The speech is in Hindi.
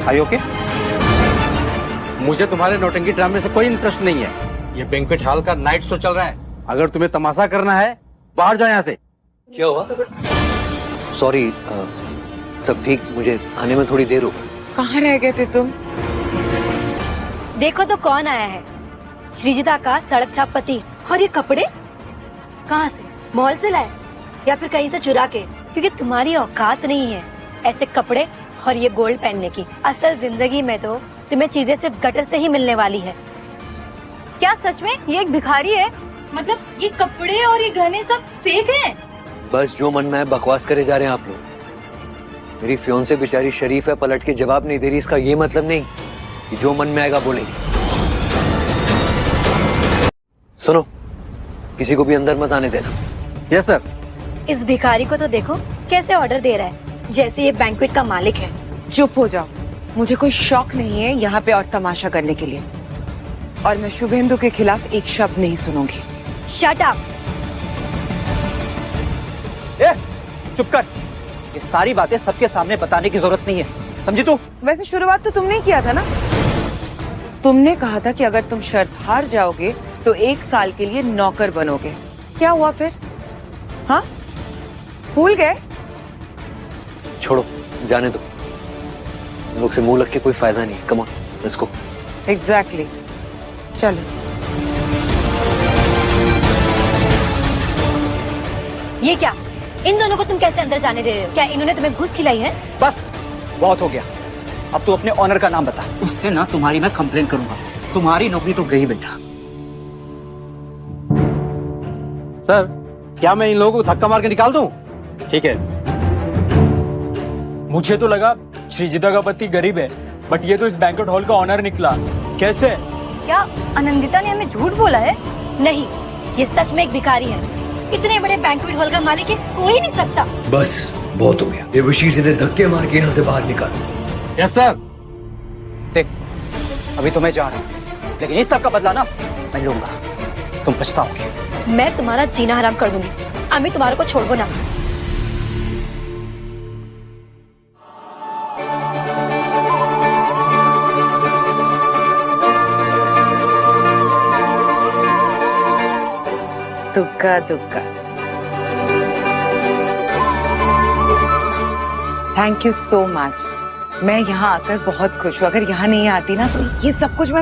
आई ओके? मुझे तुम्हारे नौटंकी ड्रामे से कोई इंटरेस्ट नहीं है। ये बैंक्वेट हॉल का नाइट शो चल रहा है। अगर तुम्हें तमाशा करना है बाहर जाओ यहाँ से। क्या हुआ? सॉरी, सब ठीक, मुझे आने में थोड़ी देर हो गई। कहाँ रह गए थे तुम? देखो तो कौन आया है, श्रीजिता का सड़क छाप पति। और ये कपड़े कहाँ से, मॉल से लाए या फिर कहीं से चुरा के? क्योंकि तुम्हारी औकात नहीं है ऐसे कपड़े और ये गोल्ड पहनने की। असल जिंदगी में तो तुम्हें चीजें सिर्फ गटर से ही मिलने वाली है। क्या सच में ये एक भिखारी है? मतलब ये कपड़े और ये गहने सब फेक हैं? बस जो मन में है बकवास करे जा रहे हैं आप लोग। मेरी फियोंसे बेचारी शरीफ है, पलट के जवाब नहीं दे रही, इसका ये मतलब नहीं कि जो मन में आएगा बोलेगी। सुनो, किसी को भी अंदर मत आने देना। Yes sir. इस भिखारी को तो देखो कैसे ऑर्डर दे रहा है, जैसे ये बैंक्वेट का मालिक है। चुप हो जाओ, मुझे कोई शौक नहीं है यहाँ पे और तमाशा करने के लिए, और मैं शुभेंदु के खिलाफ एक शब्द नहीं सुनूंगी। Shut up. चुप कर। ये सारी बातें सबके सामने बताने की जरूरत नहीं है, समझी तू? वैसे शुरुआत तो तुमने ही किया था ना? तुमने कहा था कि अगर तुम शर्त हार जाओगे तो 1 साल के लिए नौकर बनोगे। क्या हुआ फिर? हाँ, भूल गए? छोड़ो, जाने दो। इन लोग से मुंह लग के कोई फायदा नहीं। Come on, let's go. Exactly, चलो। ये क्या, इन दोनों को तुम कैसे अंदर जाने दे रहे हो? क्या इन्होंने तुम्हें घूस खिलाई है? बस बहुत हो गया, अब तू अपने ऑनर का नाम बता। उससे ना तुम्हारी मैं कंप्लेन करूंगा। तुम्हारी नौकरी तो गई बेटा। सर, क्या मैं इन लोगों को धक्का मार के निकाल दूं? ठीक है। मुझे तो लगा श्रीजिता का पति गरीब है, बट ये तो इस बैंक्वेट हॉल का ऑनर निकला। कैसे? क्या आनंदिता ने हमें झूठ बोला है? नहीं, ये सच में एक भिखारी है। इतने बड़े बैंक्वेट हॉल का मालिक है, हो ही नहीं सकता। बस बहुत हो गया। देवशीष इन्हें धक्के मार के यहाँ से बाहर निकाल। Yes sir. देख, अभी तो मैं जा रहा हूँ, लेकिन इस सब का बदला ना मैं लूंगा। तुम पछताओगे। मैं तुम्हारा जीना हराम कर दूंगी। अमी तुम्हारे को छोड़ो ना। दुक्का दुक्का। Thank you so much. मैं यहाँ आकर बहुत खुश हूँ। अगर यहाँ नहीं आती ना तो ये सब कुछ मैं